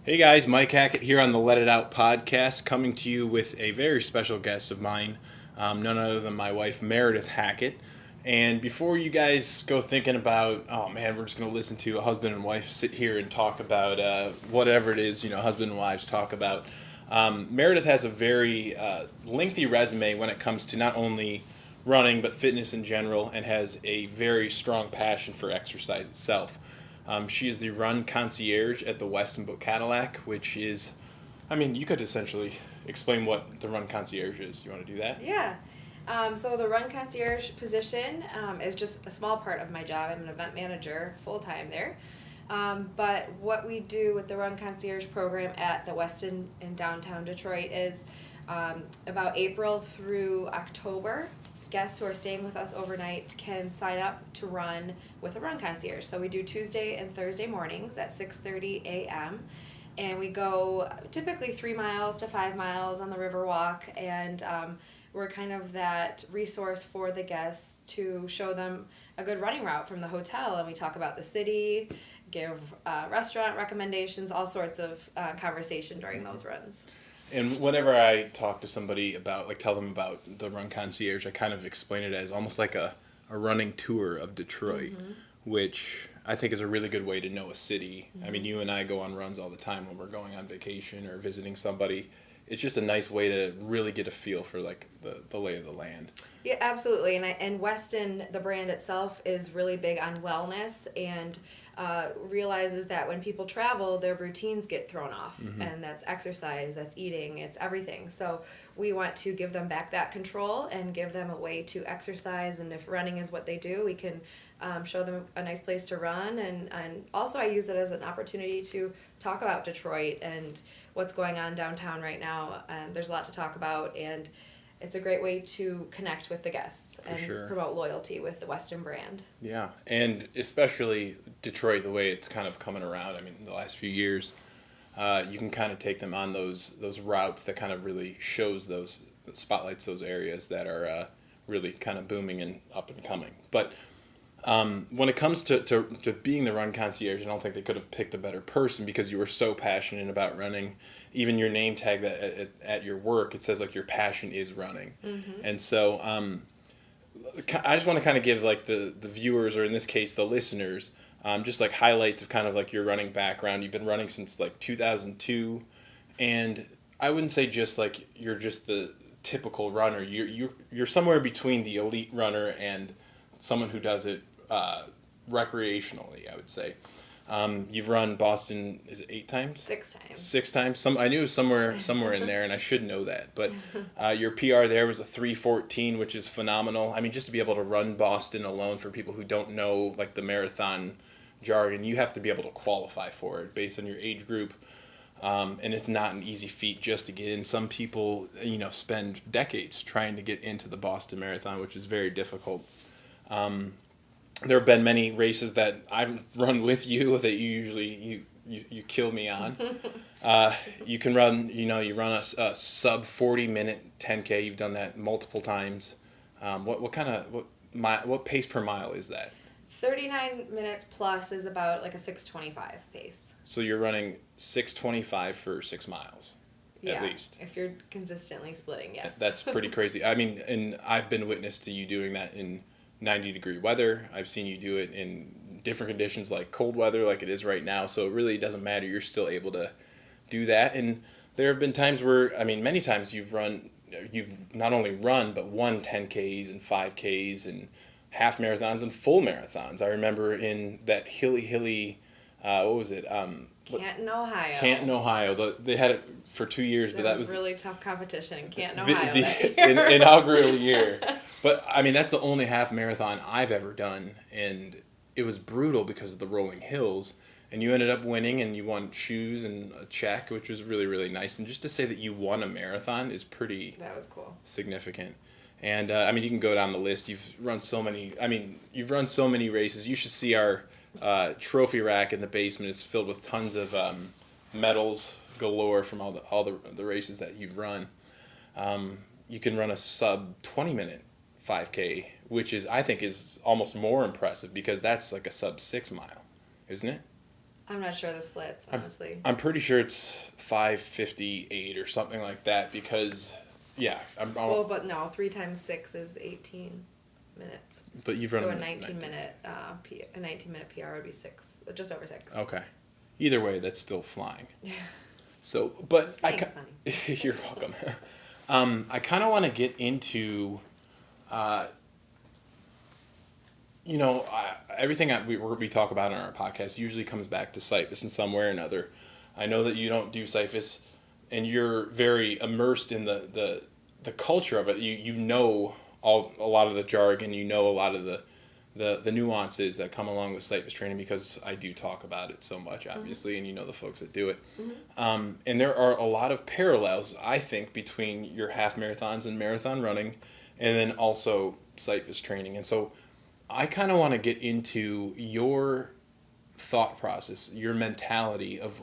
Hey guys, Mike Hackett here on the Let It Out podcast, coming to you with a very special guest of mine, none other than my wife Meredith Hackett. And before you guys go thinking about, oh man, we're just going to listen to a husband and wife sit here and talk about whatever it is, husband and wives talk about. Meredith has a very lengthy resume when it comes to not only running but fitness in general, and has a very strong passion for exercise itself. She is the run concierge at the Weston Book Cadillac, which is, you could essentially explain what the run concierge is. You want to do that? Yeah. So the run concierge position is just a small part of my job. I'm an event manager full-time there. But what we do with the run concierge program at the Weston in downtown Detroit is about April through October, guests who are staying with us overnight can sign up to run with a run concierge. So we do Tuesday and Thursday mornings at 6:30 a.m. And we go typically 3 miles to 5 miles on the Riverwalk, and we're kind of that resource for the guests to show them a good running route from the hotel. And we talk about the city, give restaurant recommendations, all sorts of conversation during those runs. And whenever I talk to somebody about, tell them about the Run Concierge, I kind of explain it as almost like a running tour of Detroit, which I think is a really good way to know a city. You and I go on runs all the time when we're going on vacation or visiting somebody. It's just a nice way to really get a feel for, the lay of the land. Yeah, absolutely. And Weston, the brand itself, is really big on wellness and realizes that when people travel, their routines get thrown off. And that's exercise, that's eating, it's everything. So we want to give them back that control and give them a way to exercise. And if running is what they do, we can show them a nice place to run. And also I use it as an opportunity to talk about Detroit and what's going on downtown right now. There's a lot to talk about, and it's a great way to connect with the guests and promote loyalty with the Weston brand. Yeah, and especially Detroit, the way it's kind of coming around. In the last few years, you can kind of take them on those routes that kind of really spotlights those areas that are really kind of booming and up and coming. But when it comes to being the run concierge, I don't think they could have picked a better person, because you were so passionate about running. Even your name tag that at your work, it says your passion is running. And so I just want to kind of give the viewers, or in this case the listeners, just highlights of kind of your running background. You've been running since 2002, and I wouldn't say just you're just the typical runner. You're somewhere between the elite runner and someone who does it recreationally, I would say. You've run Boston, is it 8 times? 6 times. 6 times. I knew it was somewhere in there, and I should know that. But your PR there was a 3:14, which is phenomenal. Just to be able to run Boston alone, for people who don't know the marathon jargon, you have to be able to qualify for it based on your age group. And it's not an easy feat just to get in. Some people, spend decades trying to get into the Boston Marathon, which is very difficult. There have been many races that I've run with you that you usually you kill me on. You can run, you run a sub 40-minute 10K. You've done that multiple times. What pace per mile is that? 39 minutes plus is about a 6:25 pace. So you're running 6:25 for 6 miles, at least. If you're consistently splitting, yes. That's pretty crazy. And I've been witness to you doing that in 90-degree weather. I've seen you do it in different conditions, like cold weather, like it is right now. So it really doesn't matter. You're still able to do that. And there have been times where, many times you've not only run, but won 10Ks and 5Ks and half marathons and full marathons. I remember in that hilly, what was it? Canton, Ohio. Canton, Ohio. They had it for 2 years, but that was really tough competition in Canton, Ohio. The inaugural year. But that's the only half marathon I've ever done, and it was brutal because of the rolling hills. And you ended up winning, and you won shoes and a check, which was really, really nice. And just to say that you won a marathon is pretty. That was cool. Significant. And you can go down the list. You've run so many. You've run so many races. You should see our trophy rack in the basement. It's filled with tons of medals galore from all the races that you've run. You can run a sub 20-minute 5K, which I think is almost more impressive, because that's a sub 6 mile, isn't it? I'm not sure the splits, honestly. I'm pretty sure it's 5:58 or something like that because, yeah, Well, but no, 3 times 6 is 18 minutes. But you've run so a 19-minute PR would be 6, just over 6. Okay, either way, that's still flying. So, but Thanks, honey. You're welcome. I kind of want to get into, everything we talk about on our podcast usually comes back to Cyphus in some way or another. I know that you don't do Cyphus, and you're very immersed in the culture of it. You know a lot of the jargon. You know a lot of the nuances that come along with Cyphus training because I do talk about it so much, obviously, and you know the folks that do it. And there are a lot of parallels, I think, between your half marathons and marathon running, and then also Cyphus training. And so I kind of want to get into your thought process, your mentality of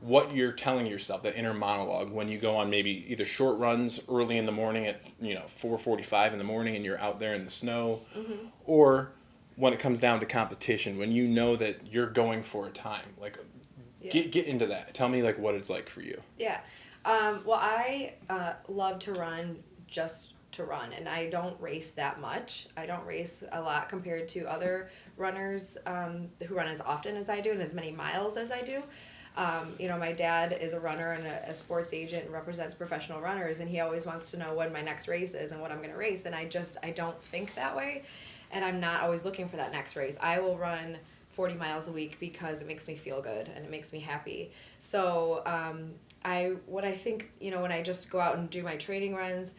what you're telling yourself, the inner monologue, when you go on maybe either short runs early in the morning at 4:45 in the morning and you're out there in the snow, or when it comes down to competition, when you know that you're going for a time. Like, get into that. Tell me like what it's like for you. Yeah. Well, I love to run just to run, and I don't race that much. I don't race a lot compared to other runners who run as often as I do and as many miles as I do. My dad is a runner and a sports agent and represents professional runners, and he always wants to know when my next race is and what I'm going to race, and I don't think that way, and I'm not always looking for that next race. I will run 40 miles a week because it makes me feel good and it makes me happy. So what I think, when I just go out and do my training runs,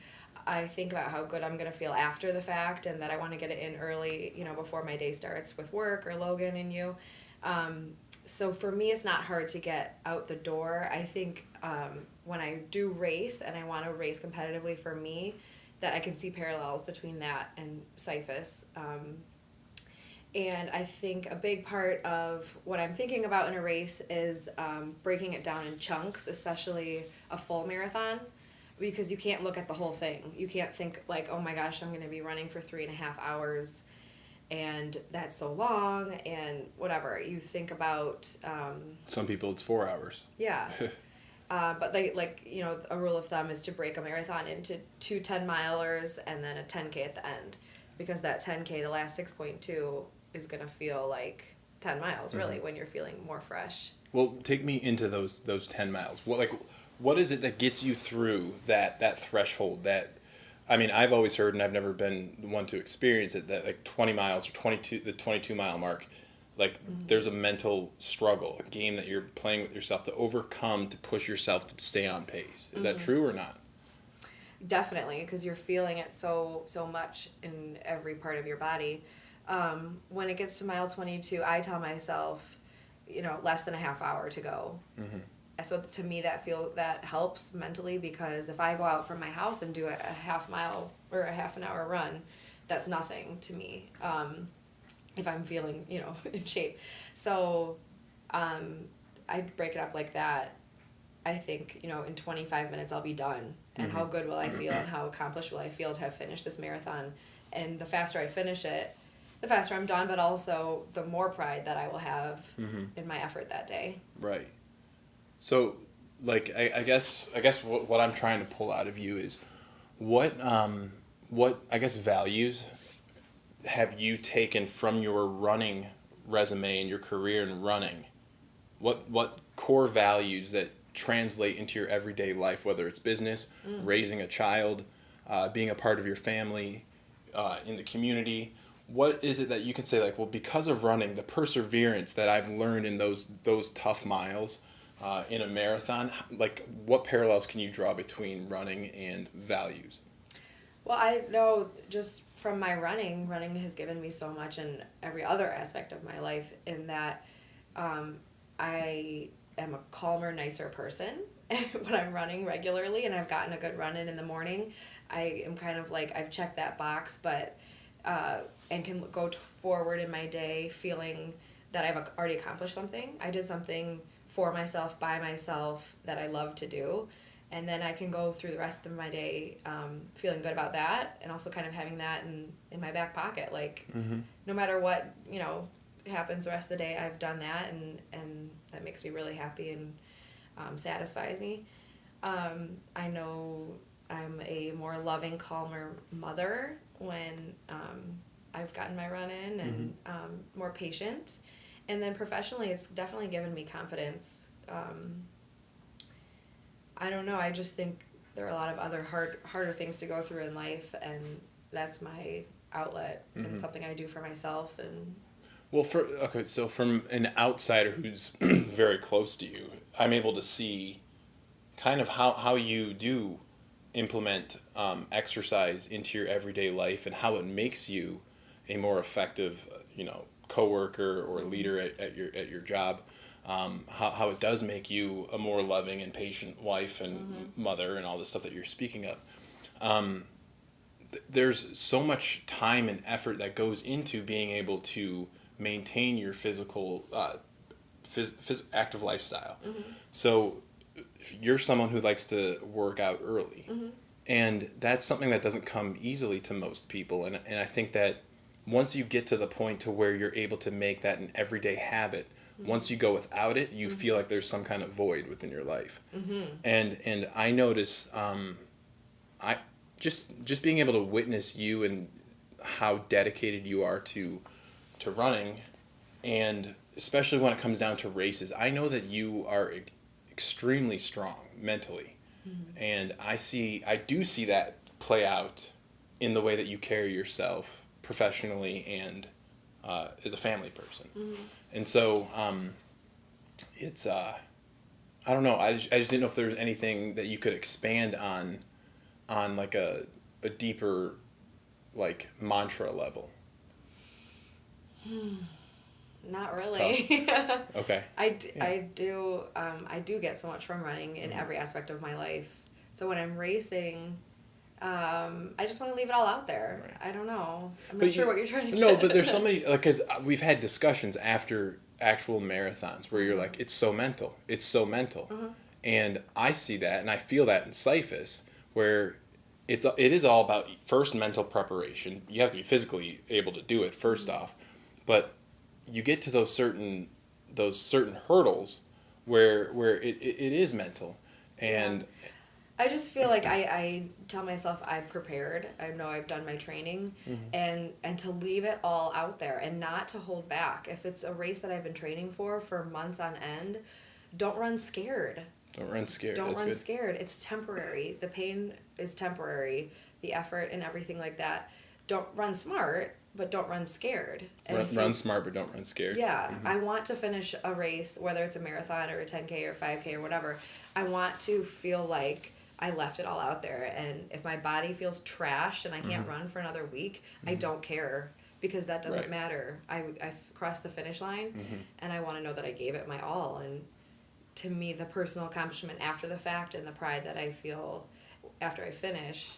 I think about how good I'm going to feel after the fact and that I want to get it in early, before my day starts with work or Logan and you. So for me, it's not hard to get out the door. I think when I do race and I want to race competitively for me, that I can see parallels between that and Cyphus. And I think a big part of what I'm thinking about in a race is breaking it down in chunks, especially a full marathon, because you can't look at the whole thing. You can't think like, oh my gosh, I'm going to be running for 3.5 hours and that's so long and whatever. You think about... Some people it's 4 hours. Yeah. But a rule of thumb is to break a marathon into 2 10-milers and then a 10K at the end, because that 10K, the last 6.2, is going to feel like 10 miles, really, when you're feeling more fresh. Well, take me into those 10 miles. What is it that gets you through that threshold? I've always heard, and I've never been the one to experience it, that like 20 miles or the 22-mile mark, there's a mental struggle, a game that you're playing with yourself to overcome, to push yourself to stay on pace. Is that true or not? Definitely, because you're feeling it so much in every part of your body. When it gets to mile 22, I tell myself, less than a half hour to go. So to me, that helps mentally, because if I go out from my house and do a half mile or a half an hour run, that's nothing to me. If I'm feeling, in shape. So, I break it up like that. I think, in 25 minutes I'll be done. And how good will I feel and how accomplished will I feel to have finished this marathon? And the faster I finish it, the faster I'm done, but also the more pride that I will have in my effort that day. Right. So, I guess what I'm trying to pull out of you is what I guess values have you taken from your running resume and your career in running? What core values that translate into your everyday life, whether it's business, raising a child, being a part of your family, in the community? What is it that you can say because of running, the perseverance that I've learned in those tough miles, in a marathon, what parallels can you draw between running and values? Well, I know just from my running has given me so much in every other aspect of my life, in that I am a calmer, nicer person when I'm running regularly, and I've gotten a good run in the morning. I am kind of I've checked that box, but and can go forward in my day feeling that I've already accomplished something. I did something for myself, by myself, that I love to do. And then I can go through the rest of my day feeling good about that, and also kind of having that in my back pocket. No matter what, happens the rest of the day, I've done that, and that makes me really happy and satisfies me. I know I'm a more loving, calmer mother when I've gotten my run in, and more patient. And then professionally, it's definitely given me confidence. I don't know, I just think there are a lot of other harder things to go through in life, and that's my outlet and something I do for myself. And well, so from an outsider who's very close to you, I'm able to see kind of how you do implement exercise into your everyday life, and how it makes you a more effective, coworker or leader at your job. How it does make you a more loving and patient wife and mother, and all the stuff that you're speaking of. There's so much time and effort that goes into being able to maintain your physical, active lifestyle. So you're someone who likes to work out early, and that's something that doesn't come easily to most people. And I think that once you get to the point to where you're able to make that an everyday habit, once you go without it, you feel like there's some kind of void within your life. And I notice, I just being able to witness you and how dedicated you are to running, and especially when it comes down to races, I know that you are extremely strong mentally, and I do see that play out in the way that you carry yourself professionally and as a family person. And so it's I don't know, I just didn't know if there was anything that you could expand on like a deeper, like, mantra level. Not really. Okay. I do get so much from running in every aspect of my life. So when I'm racing, I just want to leave it all out there. Right. I don't know. I'm not sure what you're trying to get. No, but there's so many, because we've had discussions after actual marathons where you're like, it's so mental. It's so mental. And I see that, and I feel that in Cyphus, where it is all about first mental preparation. You have to be physically able to do it first off, but you get to those certain hurdles where it is mental. And I just feel like I tell myself I've prepared. I know I've done my training, and to leave it all out there and not to hold back. If it's a race that I've been training for months on end, don't run scared. Don't run scared. Don't run scared. It's temporary. The pain is temporary. The effort and everything like that. Don't run smart, but don't run scared. Run smart, but don't run scared. Yeah. I want to finish a race, whether it's a marathon or a 10K or 5K or whatever. I want to feel like I left it all out there. And if my body feels trashed and I can't run for another week, I don't care, because that doesn't matter. I've crossed the finish line, and I want to know that I gave it my all. And to me, the personal accomplishment after the fact and the pride that I feel after I finish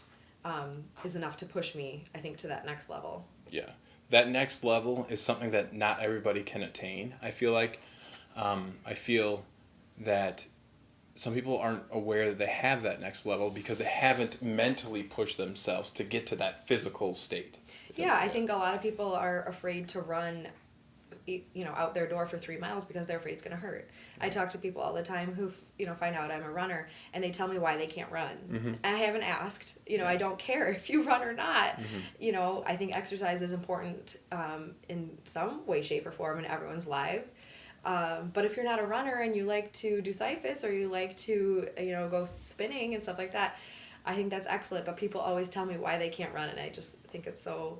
is enough to push me, I think, to that next level. Yeah. That next level is something that not everybody can attain, I feel like. I feel that some people aren't aware that they have that next level because they haven't mentally pushed themselves to get to that physical state. Yeah, I think a lot of people are afraid to run out their door for 3 miles because they're afraid it's going to hurt. I talk to people all the time who, find out I'm a runner, and they tell me why they can't run. I haven't asked. I don't care if you run or not. I think exercise is important in some way, shape, or form in everyone's lives. But if you're not a runner and you like to do Cyphus, or you like to, go spinning and stuff like that, I think that's excellent. But people always tell me why they can't run, and I just think it's so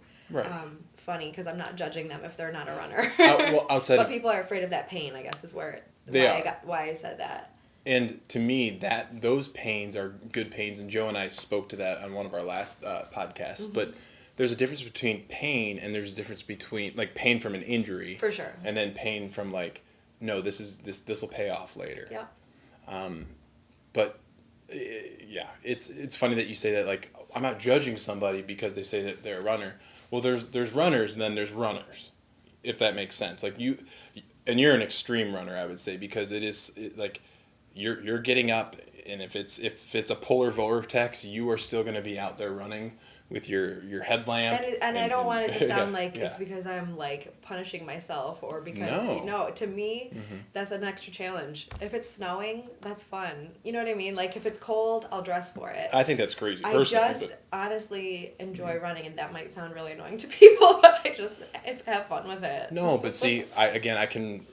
funny, because I'm not judging them if they're not a runner. But people are afraid of that pain, I guess, is why I said that. And to me, those pains are good pains, and Joe and I spoke to that on one of our last podcasts. But there's a difference between pain, and there's a difference between, like, pain from an injury, for sure, and then pain from, like, no, this will pay off later. Yeah. But yeah, it's funny that you say that. Like, I'm not judging somebody because they say that they're a runner. Well, there's runners, and then there's runners, if that makes sense. Like, you're an extreme runner, I would say, because like you're getting up, and if it's a polar vortex, you are still going to be out there running with your headlamp. And I don't want it to sound like yeah. it's because I'm like punishing myself or because No. to me that's an extra challenge. If it's snowing, that's fun. You know what I mean? Like if it's cold, I'll dress for it. I think that's crazy. I Personally, just honestly enjoy running, and that might sound really annoying to people, but I just have fun with it. no, but see, I can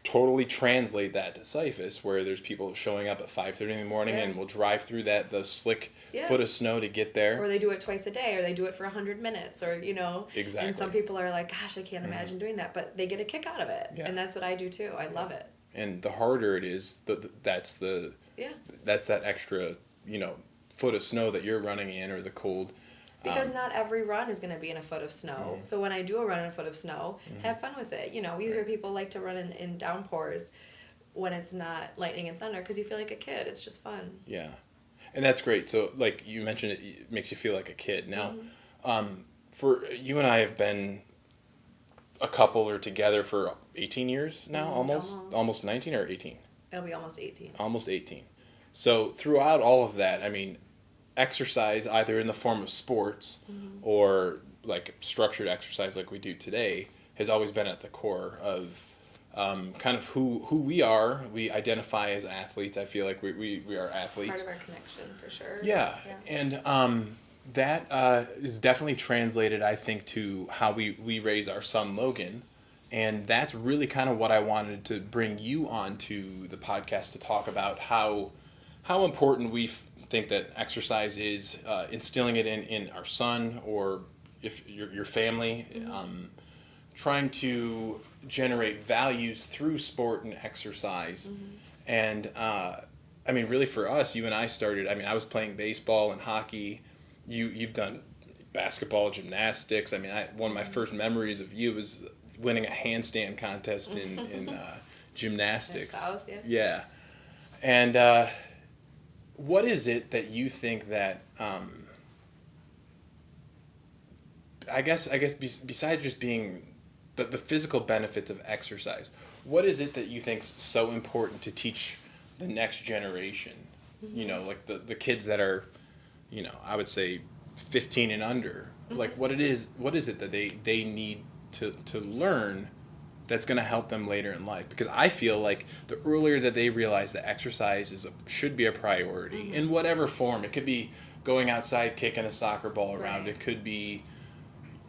totally translate that to Cyphus, where there's people showing up at 5:30 in the morning and will drive through the slick foot of snow to get there. Or they do it twice a day, or they do it for 100 minutes, or Exactly. And some people are like, gosh, I can't imagine doing that, but they get a kick out of it, and that's what I do too. I love it. And the harder it is, that's that extra foot of snow that you're running in, or the cold. Because not every run is going to be in a foot of snow. So when I do a run in a foot of snow, have fun with it. We hear people like to run in downpours when it's not lightning and thunder because you feel like a kid. It's just fun. Yeah. And that's great. So like you mentioned, it makes you feel like a kid. Now, for you and I have been a couple or together for 18 years now, almost 19 or 18? It'll be almost 18. Almost 18. So throughout all of that, I mean, exercise either in the form of sports or like structured exercise like we do today has always been at the core of kind of who we are. We identify as athletes. I feel like we are athletes. Part of our connection for sure. Yeah. And that is definitely translated, I think, to how we raise our son Logan. And that's really kind of what I wanted to bring you on to the podcast to talk about how important we think that exercise is, instilling it in our son or if your family, trying to generate values through sport and exercise. And I mean, really for us, you and I started, I mean, I was playing baseball and hockey. You've done basketball, gymnastics. I mean, one of my first memories of you was winning a handstand contest in gymnastics. In South, yeah. Yeah. And what is it that you think that I guess besides just being the physical benefits of exercise, what is it that you think's so important to teach the next generation? Like the kids that are, I would say 15 and under. Like what is it that they need to learn that's going to help them later in life? Because I feel like the earlier that they realize that exercise should be a priority in whatever form. It could be going outside kicking a soccer ball around. It could be,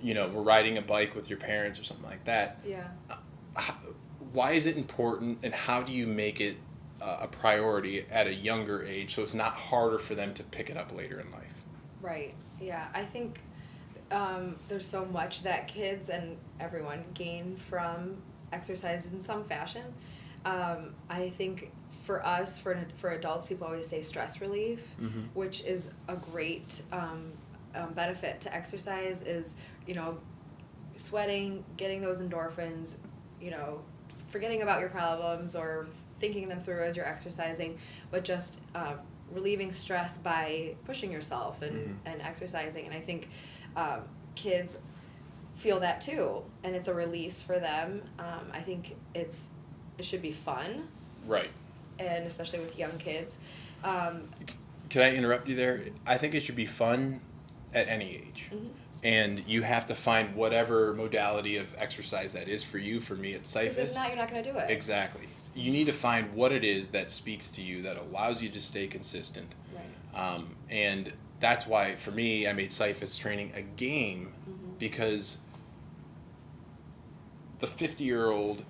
riding a bike with your parents or something like that. Yeah. Why is it important, and how do you make it a priority at a younger age so it's not harder for them to pick it up later in life? Right. Yeah. I think there's so much that kids and everyone gain from exercise in some fashion. I think for us, for adults, people always say stress relief, which is a great benefit to exercise is, sweating, getting those endorphins, forgetting about your problems or thinking them through as you're exercising, but just relieving stress by pushing yourself and exercising. And I think kids feel that too, and it's a release for them. I think it should be fun. Right. And especially with young kids. Can I interrupt you there? I think it should be fun at any age. And you have to find whatever modality of exercise that is for you. For me, it's Cyphus. Because if not, you're not going to do it. Exactly. You need to find what it is that speaks to you, that allows you to stay consistent. Right. And that's why, for me, I made Cyphus training a game, because the 50-year-old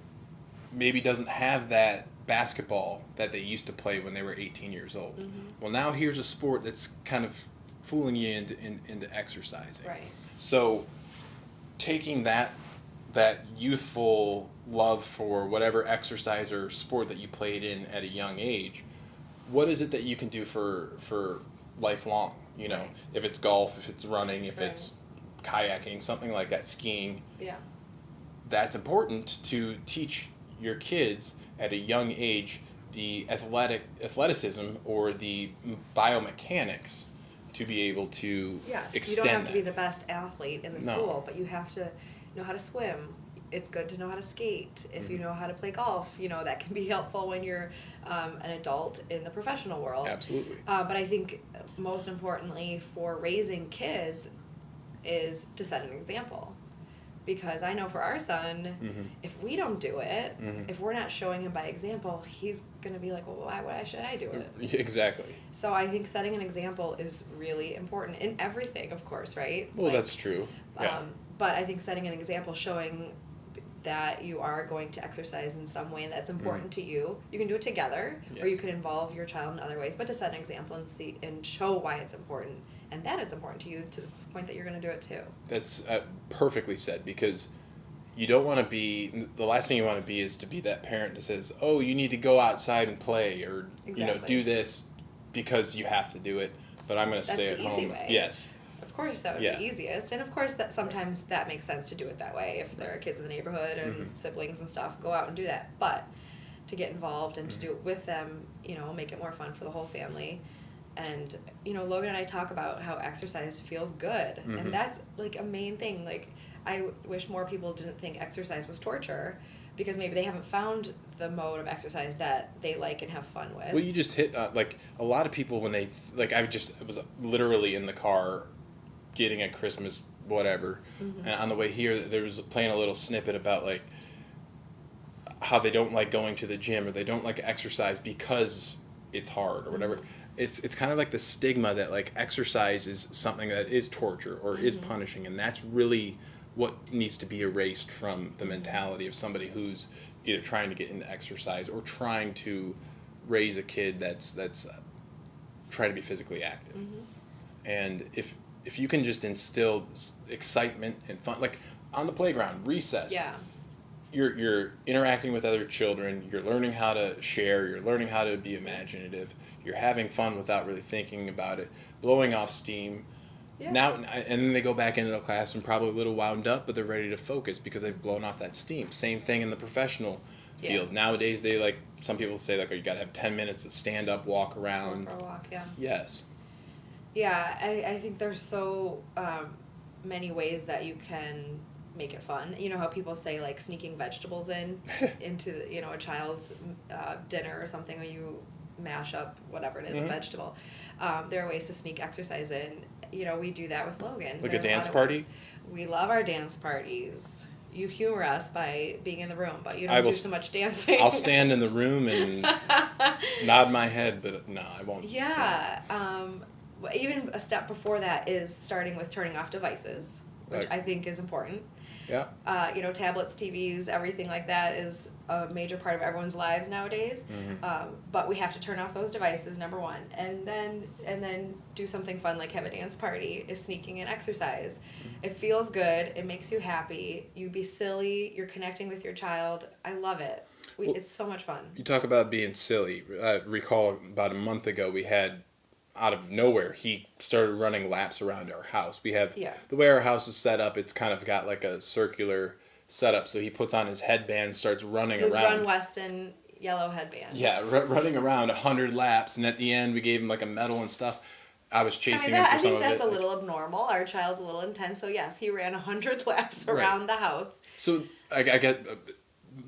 maybe doesn't have that basketball that they used to play when they were 18 years old. Well, now here's a sport that's kind of fooling you into exercising. Right. So taking that youthful love for whatever exercise or sport that you played in at a young age, what is it that you can do for lifelong? Right. If it's golf, if it's running, if it's kayaking, something like that, skiing. Yeah. That's important to teach your kids at a young age the athleticism or the biomechanics to be able to Yes, extend you don't have to be that. the best athlete in the school, but you have to know how to swim, it's good to know how to skate. If you know how to play golf, that can be helpful when you're an adult in the professional world. Absolutely. But I think most importantly for raising kids is to set an example. Because I know for our son, if we don't do it, if we're not showing him by example, he's going to be like, well, why should I do it? Exactly. So I think setting an example is really important in everything, of course, right? Well, that's true. Yeah. But I think setting an example, showing that you are going to exercise in some way that's important to you. You can do it together, or you can involve your child in other ways, but to set an example and show why it's important and that it's important to you to the point that you're going to do it too. That's perfectly said, because you don't want to be, the last thing you want to be is to be that parent that says, oh, you need to go outside and play, or do this because you have to do it, but I'm going to stay at home. That's the easy way. Yes. Of course, that would be easiest, and of course that sometimes that makes sense to do it that way if there are kids in the neighborhood and siblings and stuff, go out and do that. But to get involved and to do it with them, make it more fun for the whole family. And Logan and I talk about how exercise feels good, and that's like a main thing. Like, I wish more people didn't think exercise was torture, because maybe they haven't found the mode of exercise that they like and have fun with. Well, you just hit like a lot of people when they I was literally in the car getting a Christmas whatever, and on the way here there was playing a little snippet about like how they don't like going to the gym, or they don't like exercise because it's hard or whatever. It's kind of like the stigma that like exercise is something that is torture or is punishing, and that's really what needs to be erased from the mentality of somebody who's either trying to get into exercise or trying to raise a kid that's trying to be physically active. And if you can just instill excitement and fun, like on the playground, recess. Yeah. You're interacting with other children, you're learning how to share, you're learning how to be imaginative, you're having fun without really thinking about it, blowing off steam. Yeah. Now, and then they go back into the classroom probably a little wound up, but they're ready to focus because they've blown off that steam. Same thing in the professional field. Nowadays, they some people say you got to have 10 minutes to stand up, walk around. Walk for a walk, yeah. Yes. Yeah, I think there's so many ways that you can make it fun. You know how people say like sneaking vegetables into a child's dinner or something, when you mash up whatever it is, a vegetable. There are ways to sneak exercise in. We do that with Logan. Like a dance party? We love our dance parties. You humor us by being in the room, but you don't do so much dancing. I'll stand in the room and nod my head, but no, I won't. Yeah. Even a step before that is starting with turning off devices, which I think is important. Yeah. Tablets, TVs, everything like that is a major part of everyone's lives nowadays. But we have to turn off those devices, number one, and then do something fun like have a dance party. Is sneaking in exercise. It feels good. It makes you happy. You be silly. You're connecting with your child. I love it. It's so much fun. You talk about being silly. I recall about a month ago we had, out of nowhere, he started running laps around our house. We have, the way our house is set up, it's kind of got like a circular setup, so he puts on his headband and starts running around. His Run Weston yellow headband. Yeah, running around 100 laps, and at the end we gave him like a medal and stuff. I was chasing him for some of it. I think that's a little abnormal. Our child's a little intense, so yes, he ran 100 laps around the house. So I get,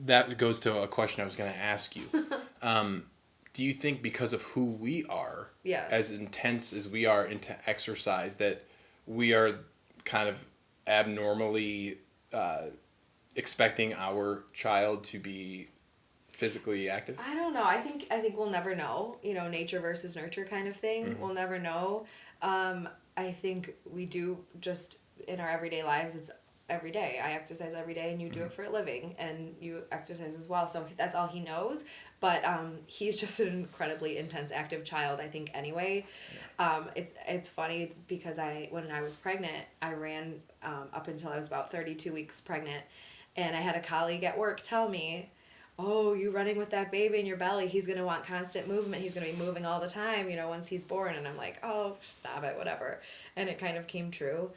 that goes to a question I was going to ask you. Do you think because of who we are, as intense as we are into exercise, that we are kind of abnormally expecting our child to be physically active? I don't know. I think we'll never know. Nature versus nurture kind of thing. We'll never know. I think we do just in our everyday lives. It's every day. I exercise every day, and you do it for a living, and you exercise as well. So that's all he knows. But he's just an incredibly intense, active child, I think, anyway. It's funny because when I was pregnant, I ran up until I was about 32 weeks pregnant, and I had a colleague at work tell me, oh, you running with that baby in your belly, he's going to want constant movement. He's going to be moving all the time, once he's born. And I'm like, oh, stop it, whatever. And it kind of came true.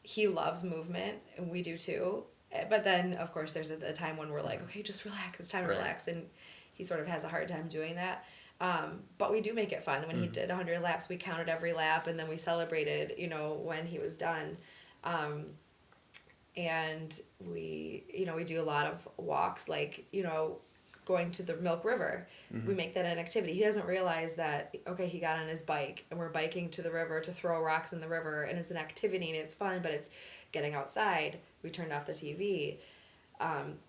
He loves movement, and we do too. But then, of course, there's a time when we're like, okay, just relax. It's time to relax. And he sort of has a hard time doing that. But we do make it fun. When he did 100 laps, we counted every lap, and then we celebrated, when he was done. and we do a lot of walks, like, going to the Milk River. We make that an activity. He doesn't realize that, okay, he got on his bike and we're biking to the river to throw rocks in the river, and it's an activity and it's fun, but it's getting outside. We turned off the TV.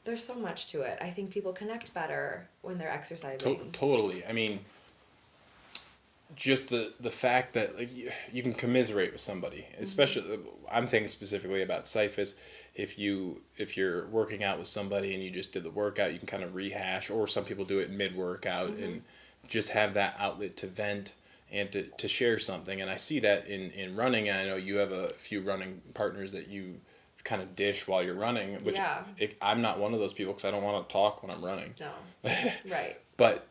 There's so much to it. I think people connect better when they're exercising. Totally. I mean, just the fact that, like, you can commiserate with somebody, especially I'm thinking specifically about Cyphus. If you're working out with somebody and you just did the workout, you can kind of rehash, or some people do it mid-workout and just have that outlet to vent and to share something. And I see that in running, and I know you have a few running partners that you kind of dish while you're running, which I'm not one of those people because I don't want to talk when I'm running. No. Right. But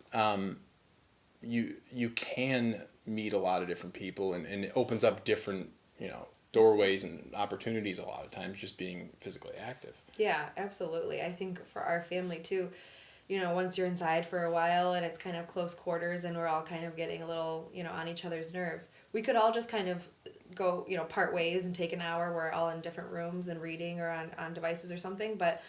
you can meet a lot of different people, and it opens up different, doorways and opportunities a lot of times, just being physically active. Yeah, absolutely. I think for our family too, once you're inside for a while and it's kind of close quarters and we're all kind of getting a little, on each other's nerves, we could all just kind of go, part ways and take an hour. We're all in different rooms and reading or on devices or something. But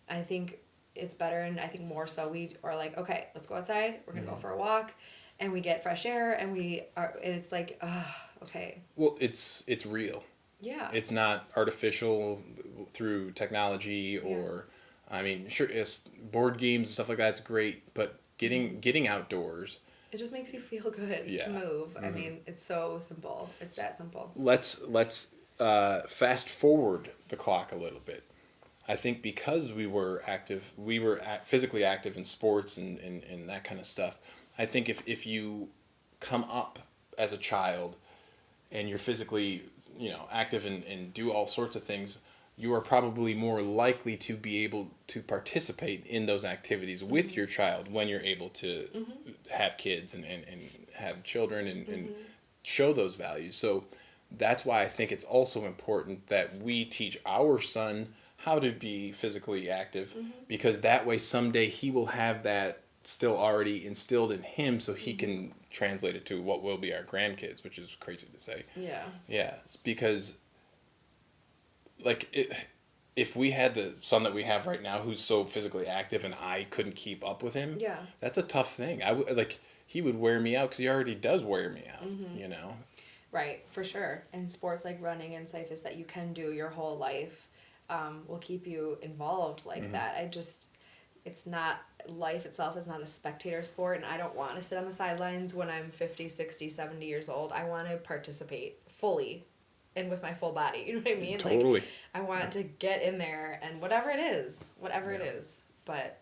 I think it's better, and I think more so we are like, okay, let's go outside. We're going to go for a walk, and we get fresh air, and it's like, okay. Well, it's real. Yeah. It's not artificial through technology or, I mean, sure, it's board games and stuff like that's great, but getting outdoors. It just makes you feel good to move. I mean, it's so simple. It's that simple. Let's fast forward the clock a little bit. I think because we were active, physically active in sports and that kind of stuff. I think if you come up as a child and you're physically, active and do all sorts of things, you are probably more likely to be able to participate in those activities with your child when you're able to have kids and have children and show those values. So that's why I think it's also important that we teach our son how to be physically active, because that way someday he will have that still already instilled in him, so he can translate it to what will be our grandkids, which is crazy to say. Yeah, because if we had the son that we have right now who's so physically active and I couldn't keep up with him, that's a tough thing. He would wear me out because he already does wear me out, Right, for sure. And sports like running and Cyphus that you can do your whole life will keep you involved like that. It's not, life itself is not a spectator sport, and I don't want to sit on the sidelines when I'm 50, 60, 70 years old. I want to participate fully and with my full body. You know what I mean? Totally. I want to get in there and whatever it is. But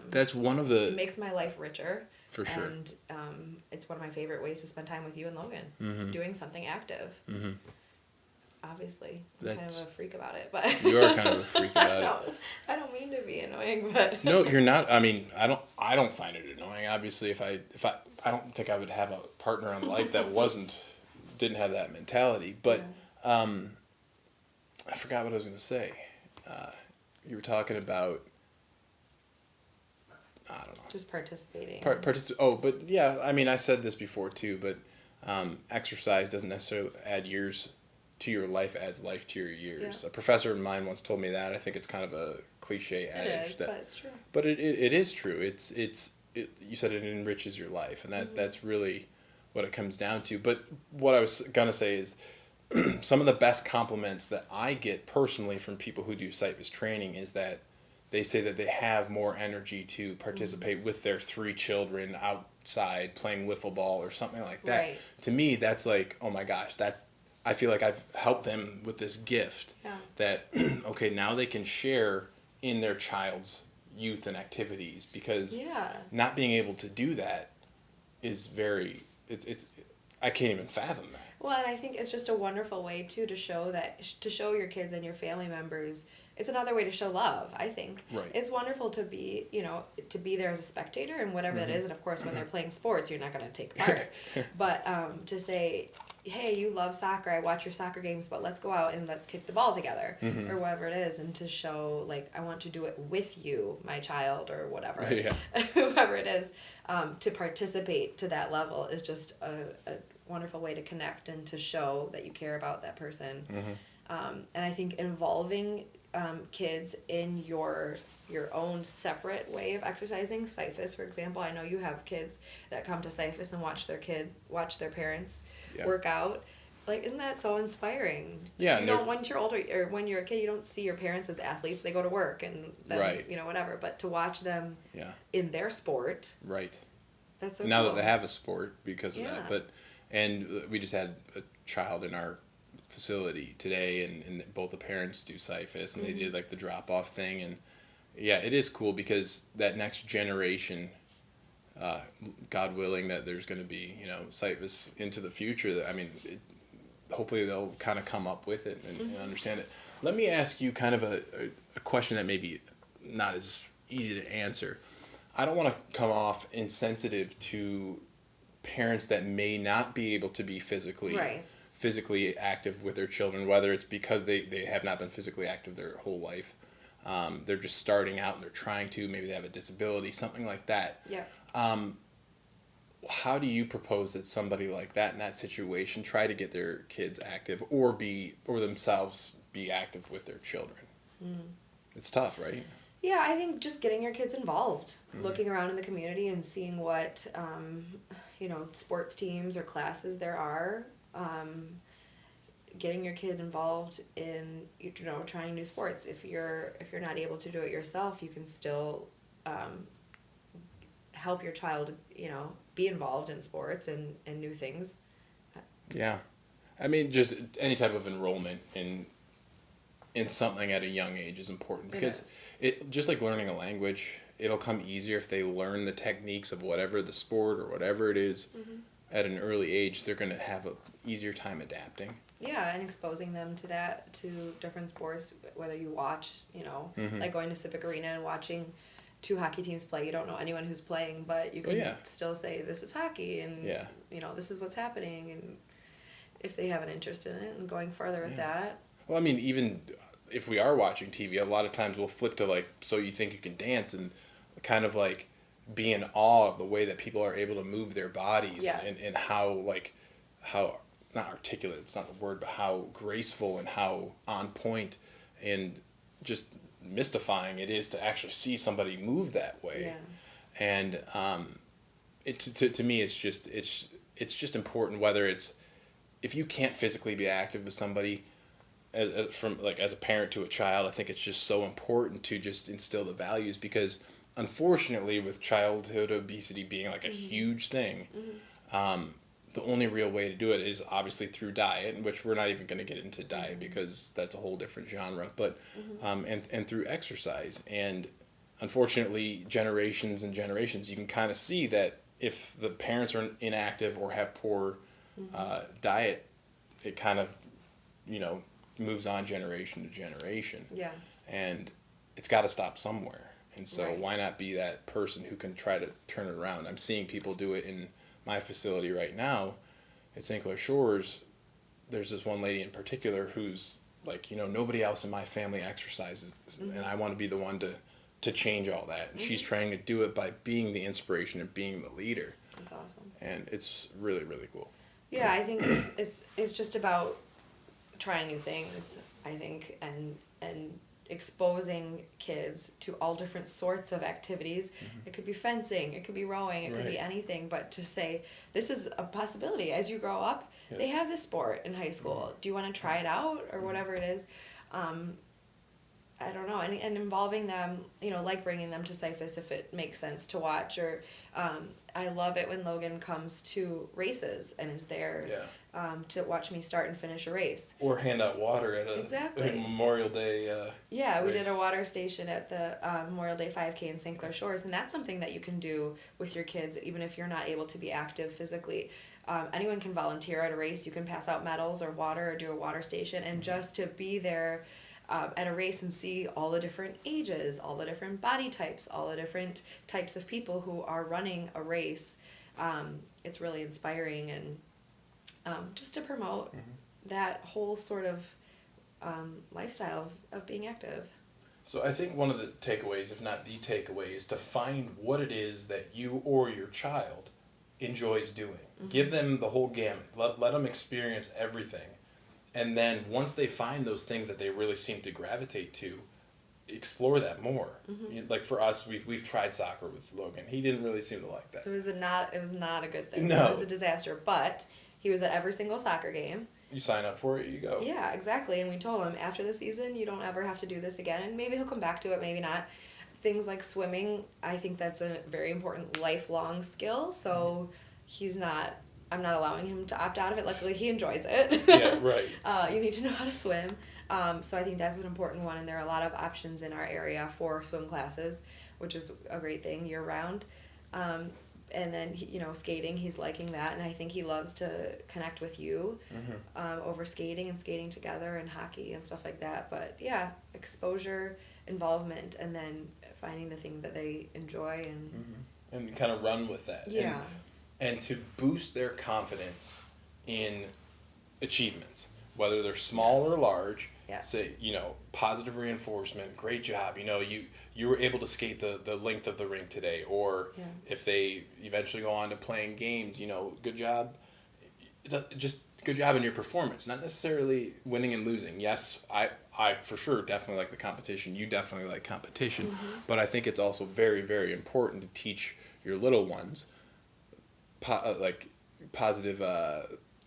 that's one of the... It makes my life richer. For sure. And it's one of my favorite ways to spend time with you and Logan. Is doing something active. Obviously, I'm kind of a freak about it, but you are kind of a freak about it. I don't mean to be annoying, but no, you're not. I mean, I don't find it annoying. Obviously, if I don't think I would have a partner in life that didn't have that mentality. But I forgot what I was going to say. You were talking about, I don't know. Just participating. But yeah, I mean, I said this before too, but exercise doesn't necessarily add years to your life, adds life to your years. A professor of mine once told me that. I think it's kind of a cliche adage. It is, but it's true. But it is true. You said it enriches your life, and that's really what it comes down to. But what I was gonna say is, some of the best compliments that I get personally from people who do Cyphus training is that they say that they have more energy to participate with their 3 children outside playing wiffle ball or something like that. Right. To me, that's like, oh my gosh, I feel like I've helped them with this gift that, okay, now they can share in their child's youth and activities, because not being able to do that is I can't even fathom that. Well, and I think it's just a wonderful way too to show your kids and your family members. It's another way to show love, I think. Right. It's wonderful to be there as a spectator and whatever that is. And of course, when they're playing sports, you're not going to take part. But to say, hey, you love soccer, I watch your soccer games, but let's go out and let's kick the ball together, or whatever it is, and to show, like, I want to do it with you, my child, or whatever, whoever it is, to participate to that level is just a wonderful way to connect and to show that you care about that person. And I think involving kids in your own separate way of exercising. Cyphus, for example, I know you have kids that come to Cyphus and watch their parents work out. Like, isn't that so inspiring? Yeah. You don't, once you're older, or when you're a kid, you don't see your parents as athletes. They go to work and then, whatever. But to watch them in their sport. Right. That's so now cool. that they have a sport because of that. And we just had a child in our facility today, and both the parents do Cyphus, and they did like the drop-off thing. And it is cool because that next generation, God willing that there's going to be, Cyphus into the future. Hopefully they'll kind of come up with it and understand it. Let me ask you kind of a question that maybe not as easy to answer. I don't want to come off insensitive to parents that may not be able to be physically active with their children, whether it's because they have not been physically active their whole life. They're just starting out and they're trying to, maybe they have a disability, something like that. Yeah. How do you propose that somebody like that in that situation try to get their kids active or themselves be active with their children? It's tough, right? Yeah, I think just getting your kids involved, looking around in the community and seeing what, sports teams or classes there are, getting your kid involved in, trying new sports. If you're not able to do it yourself, you can still help your child, be involved in sports and new things. Yeah. Just any type of enrollment in something at a young age is important because it just like learning a language, it'll come easier if they learn the techniques of whatever the sport or whatever it is at an early age. They're going to have a easier time adapting. Yeah, and exposing them to different sports, whether you watch, like going to Civic Arena and watching two hockey teams play. You don't know anyone who's playing, but you can still say this is hockey and this is what's happening, and if they have an interest in it and going further with that. Well, even if we are watching TV, a lot of times we'll flip to like So You Think You Can Dance and kind of like be in awe of the way that people are able to move their bodies and how not articulate, it's not the word, but how graceful and how on point and just mystifying it is to actually see somebody move that way. And to me it's just important, whether it's if you can't physically be active with somebody as a parent to a child. I think it's just so important to just instill the values, because unfortunately with childhood obesity being like a huge thing, the only real way to do it is obviously through diet, which we're not even going to get into diet because that's a whole different genre, but and through exercise. And unfortunately, generations and generations, you can kind of see that if the parents are inactive or have poor diet, it kind of, moves on generation to generation. Yeah. And it's got to stop somewhere. And so why not be that person who can try to turn it around? I'm seeing people do it in my facility right now at St. Clair Shores. There's this one lady in particular who's like, nobody else in my family exercises, and I want to be the one to change all that. And she's trying to do it by being the inspiration and being the leader. That's awesome. And it's really, really cool. Yeah, I think it's just about trying new things, I think, and exposing kids to all different sorts of activities. It could be fencing, it could be rowing, it could be anything, but to say this is a possibility as you grow up. They have this sport in high school. Do you want to try it out, or whatever it is? I don't know, and involving them, like bringing them to Cyphus if it makes sense to watch, or I love it when Logan comes to races and is there to watch me start and finish a race. Or hand out water at a Memorial Day we did a water station at the Memorial Day 5K in St. Clair Shores, and that's something that you can do with your kids, even if you're not able to be active physically. Anyone can volunteer at a race. You can pass out medals or water or do a water station, and just to be there at a race and see all the different ages, all the different body types, all the different types of people who are running a race. It's really inspiring, and just to promote that whole sort of lifestyle of being active. So I think one of the takeaways, if not the takeaway, is to find what it is that you or your child enjoys doing. Give them the whole gamut. Let them experience everything. And then once they find those things that they really seem to gravitate to, explore that more. Like for us, we've tried soccer with Logan. He didn't really seem to like that. It was not a good thing. No. It was a disaster. But he was at every single soccer game. You sign up for it, you go. Yeah, exactly. And we told him after the season, you don't ever have to do this again. And maybe he'll come back to it, maybe not. Things like swimming, I think that's a very important lifelong skill. So I'm not allowing him to opt out of it. Luckily, he enjoys it. Yeah, right. You need to know how to swim. So I think that's an important one. And there are a lot of options in our area for swim classes, which is a great thing year round. And then, skating, he's liking that. And I think he loves to connect with you over skating and skating together and hockey and stuff like that. But yeah, exposure, involvement, and then finding the thing that they enjoy and kind of run with that. Yeah. And to boost their confidence in achievements, whether they're small or large. Yes. Say, positive reinforcement, great job. You were able to skate the length of the rink today. Or if they eventually go on to playing games, good job. Just good job in your performance, not necessarily winning and losing. Yes, I for sure definitely like the competition. You definitely like competition. But I think it's also very, very important to teach your little ones positive...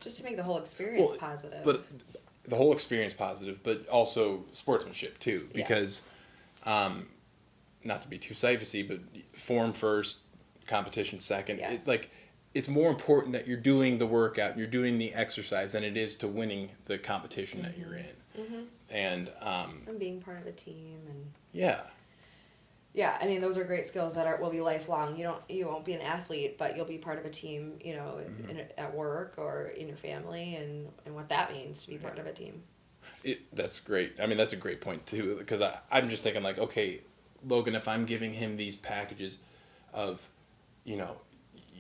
just to make the whole experience positive. But the whole experience positive, but also sportsmanship too, because not to be too sifey, but form first, competition second. Yes. It's more important that you're doing the workout, you're doing the exercise than it is to winning the competition that you're in. And being part of a team and yeah, I mean, those are great skills that will be lifelong. You won't be an athlete, but you'll be part of a team, at work or in your family, and what that means to be part of a team. That's great. I mean, that's a great point too, because I'm just thinking okay, Logan, if I'm giving him these packages of, you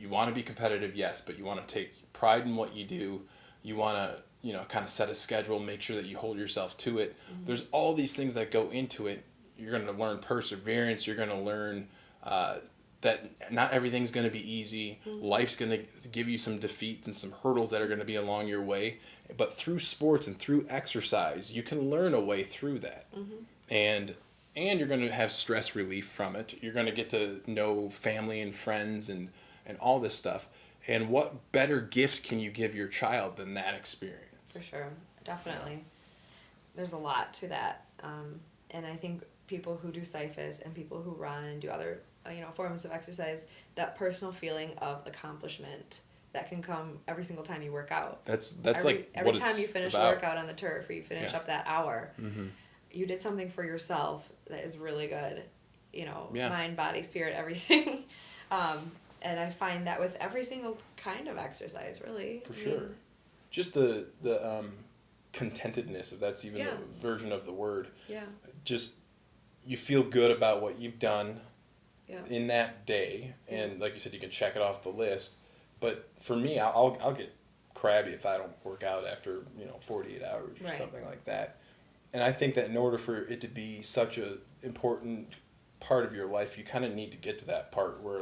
want to be competitive, yes, but you want to take pride in what you do. You want to, kind of set a schedule, make sure that you hold yourself to it. There's all these things that go into it. You're going to learn perseverance. You're going to learn that not everything's going to be easy. Life's going to give you some defeats and some hurdles that are going to be along your way. But through sports and through exercise, you can learn a way through that. And you're going to have stress relief from it. You're going to get to know family and friends and all this stuff. And what better gift can you give your child than that experience? For sure. Definitely. There's a lot to that. And I think people who do CIFAS and people who run and do other forms of exercise, that personal feeling of accomplishment that can come every single time you work out. That's every time you finish a workout on the turf or you finish up that hour, you did something for yourself that is really good. Mind, body, spirit, everything. And I find that with every single kind of exercise, really. For sure. Just the contentedness, if that's even a version of the word. Yeah. Just you feel good about what you've done in that day, and like you said, you can check it off the list. But for me, I'll get crabby if I don't work out after 48 hours or something like that. And I think that in order for it to be such a important part of your life, you kind of need to get to that part where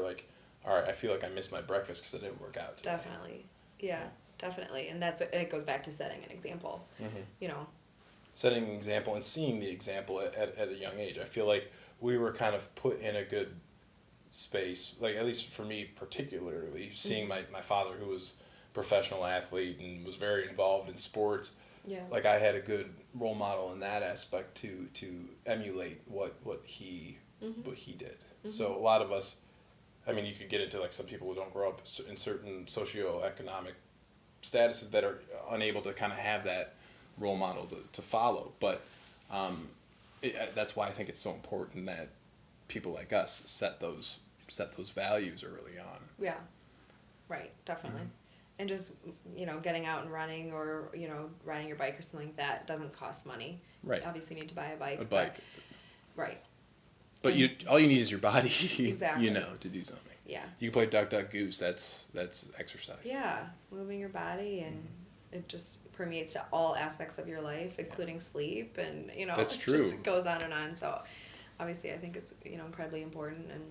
all right, I feel like I missed my breakfast because I didn't work out today. Definitely. Yeah, definitely. And it goes back to setting an example, Setting an example and seeing the example at a young age. I feel like we were kind of put in a good space, at least for me particularly, seeing my father, who was a professional athlete and was very involved in sports. Yeah. I had a good role model in that aspect to emulate what he did. So a lot of us, I mean, you could get into some people who don't grow up in certain socioeconomic statuses that are unable to kind of have that role model to follow. But that's why I think it's so important that people like us set those values early on. Yeah, right, definitely. And just, getting out and running or, riding your bike or something like that doesn't cost money. Right. Obviously you need to buy a bike. Right. But all you need is your body, exactly. To do something. Yeah. You can play duck, duck, goose. That's exercise. Yeah, moving your body, and it just permeates to all aspects of your life, including sleep, and That's it true. just goes on and on. So, obviously, I think it's incredibly important, and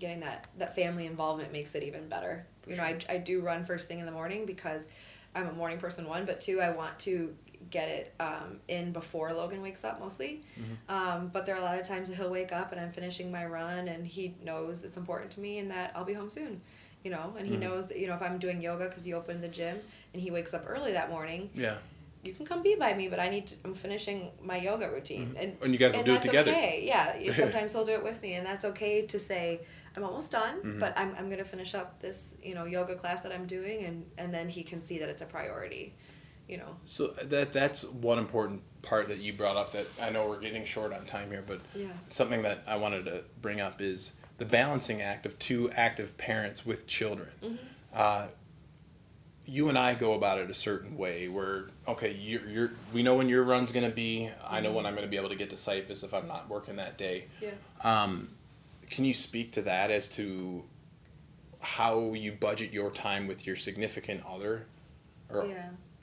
getting that family involvement makes it even better. I do run first thing in the morning because I'm a morning person, one, but two, I want to get it in before Logan wakes up mostly. But there are a lot of times that he'll wake up and I'm finishing my run and he knows it's important to me and that I'll be home soon, you know, and he knows that, you know, if I'm doing yoga because he opened the gym and he wakes up early that morning, you can come be by me, but I'm finishing my yoga routine. And you guys will do it together. Okay. Yeah, sometimes he'll do it with me, and that's okay to say, I'm almost done, but I'm going to finish up this, you know, yoga class that I'm doing, and then he can see that it's a priority, you know. So that's one important part that you brought up that I know we're getting short on time here, but something that I wanted to bring up is the balancing act of two active parents with children. You and I go about it a certain way where, okay, we know when your run's going to be. I know when I'm going to be able to get to Cyphus if I'm not working that day. Can you speak to that as to how you budget your time with your significant other?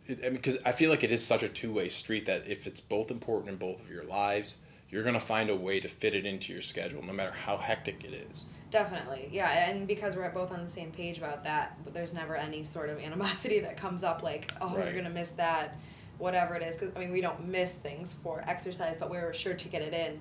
Because I feel like it is such a two-way street that if it's both important in both of your lives, you're going to find a way to fit it into your schedule no matter how hectic it is. Definitely, yeah, and because we're both on the same page about that, but there's never any sort of animosity that comes up like, oh, you're going to miss that, whatever it is. Because, I mean, we don't miss things for exercise, but we're sure to get it in.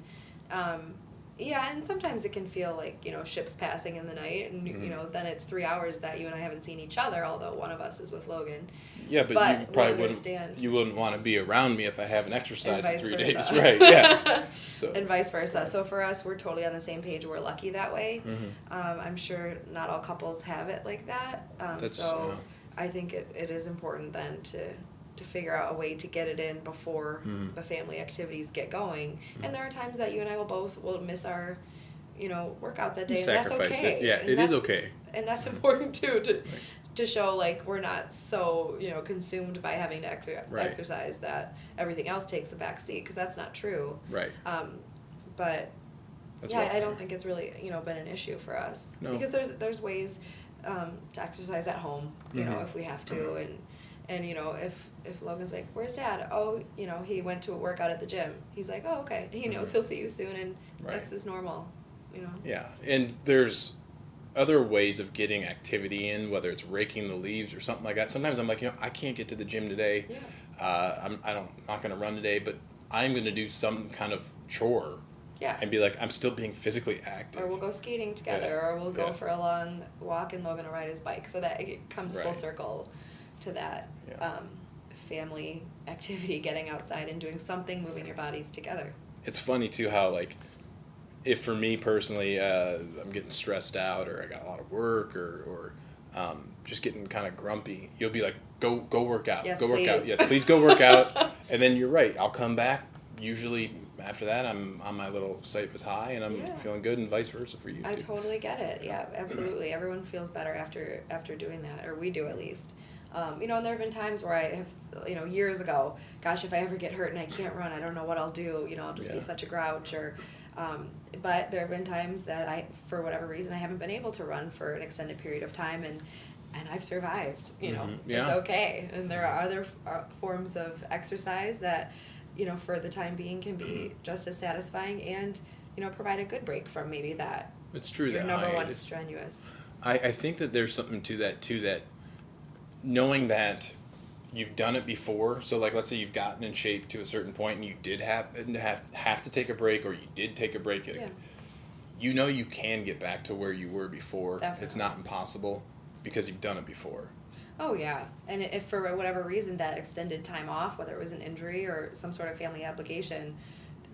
Yeah, and sometimes it can feel like, you know, ships passing in the night, and, you know, then it's 3 hours that you and I haven't seen each other, although one of us is with Logan. Yeah, but you probably wouldn't want to be around me if I haven't exercised in 3 days. Right, So. And vice versa. So for us, we're totally on the same page. We're lucky that way. I'm sure not all couples have it like that. I think it is important then to figure out a way to get it in before the family activities get going. And there are times that you and I will miss our, you know, workout that day, and that's okay. It is okay. And that's important too, to show like we're not so, you know, consumed by having to exercise that everything else takes a back seat, because that's not true. But I don't think it's really, you know, been an issue for us. No. Because there's ways to exercise at home, you know, if we have to, and you know, if Logan's like, where's Dad? Oh, you know, he went to a workout at the gym. He's like, oh, okay. He knows he'll see you soon, and that's his normal, you know. Yeah, and there's other ways of getting activity in, whether it's raking the leaves or something like that. Sometimes I'm like, you know, I can't get to the gym today. I'm not going to run today, but I'm going to do some kind of chore. And be like, I'm still being physically active. Or we'll go skating together, or we'll go for a long walk and Logan will ride his bike, so that it comes full circle to that family activity, getting outside and doing something, moving your bodies together. It's funny too how, like, if for me personally, I'm getting stressed out, or I got a lot of work, or just getting kind of grumpy, you'll be like, go work out. Yes, go please. work out. Yeah, please go work out. And then you're right. I'll come back. Usually after that, I'm on my little Cyphus high, and I'm feeling good, and vice versa for you. I totally get it. Yeah, absolutely. Everyone feels better after doing that, or we do at least. You know, and there have been times where I have, you know, years ago, gosh, if I ever get hurt and I can't run, I don't know what I'll do. You know, I'll just be such a grouch, or. But there have been times that I, for whatever reason, I haven't been able to run for an extended period of time, and I've survived. You know, it's okay. And there are other forms of exercise that, you know, for the time being can be just as satisfying and, you know, provide a good break from maybe that. It's true your that number one strenuous. I think that there's something to that too, that knowing that you've done it before. So like, let's say you've gotten in shape to a certain point and you did happen to have to take a break, or you did take a break. You know you can get back to where you were before. Definitely. It's not impossible because you've done it before. Oh, yeah. And if for whatever reason that extended time off, whether it was an injury or some sort of family obligation,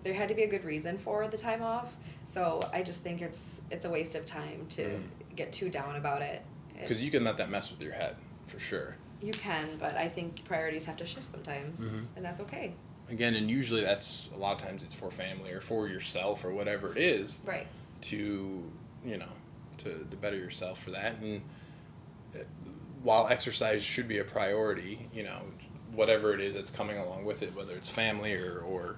there had to be a good reason for the time off. So I just think it's a waste of time to get too down about it. Because you can let that mess with your head, for sure. You can, but I think priorities have to shift sometimes, and that's okay. Again, and usually that's, a lot of times it's for family or for yourself or whatever it is. Right. To, you know, to better yourself for that. And while exercise should be a priority, you know, whatever it is that's coming along with it, whether it's family or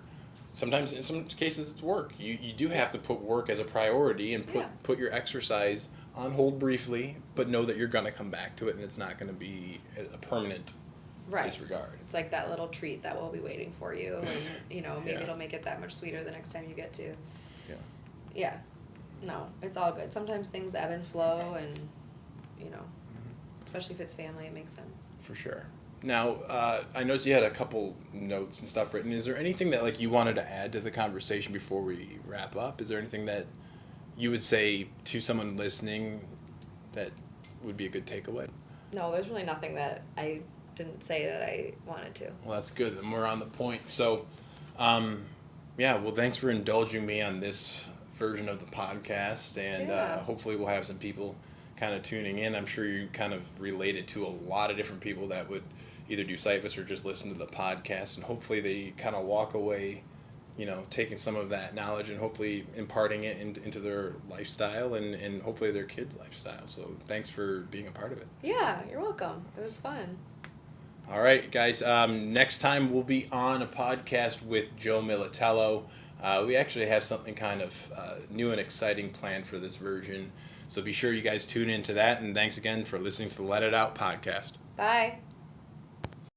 sometimes in some cases it's work. You do have to put work as a priority and put your exercise on hold briefly, but know that you're going to come back to it, and it's not going to be a permanent disregard. It's like that little treat that will be waiting for you, and, you know, maybe it'll make it that much sweeter the next time you get to. Yeah. No, it's all good. Sometimes things ebb and flow, and, you know, especially if it's family, it makes sense. For sure. Now, I noticed you had a couple notes and stuff written. Is there anything that like you wanted to add to the conversation before we wrap up? Is there anything that you would say to someone listening that would be a good takeaway? No, there's really nothing that I didn't say that I wanted to. Well, that's good. Then we're on the point. So, yeah. Well, thanks for indulging me on this version of the podcast, and Yeah. hopefully we'll have some people kind of tuning in. I'm sure you kind of related to a lot of different people that would either do Cyphus or just listen to the podcast, and hopefully they kind of walk away, taking some of that knowledge and hopefully imparting it into their lifestyle and hopefully their kids' lifestyle. So thanks for being a part of it. Yeah, you're welcome. It was fun. All right, guys. Next time we'll be on a podcast with Joe Militello. We actually have something kind of new and exciting planned for this version. So be sure you guys tune into that. And thanks again for listening to the Let It Out podcast. Bye.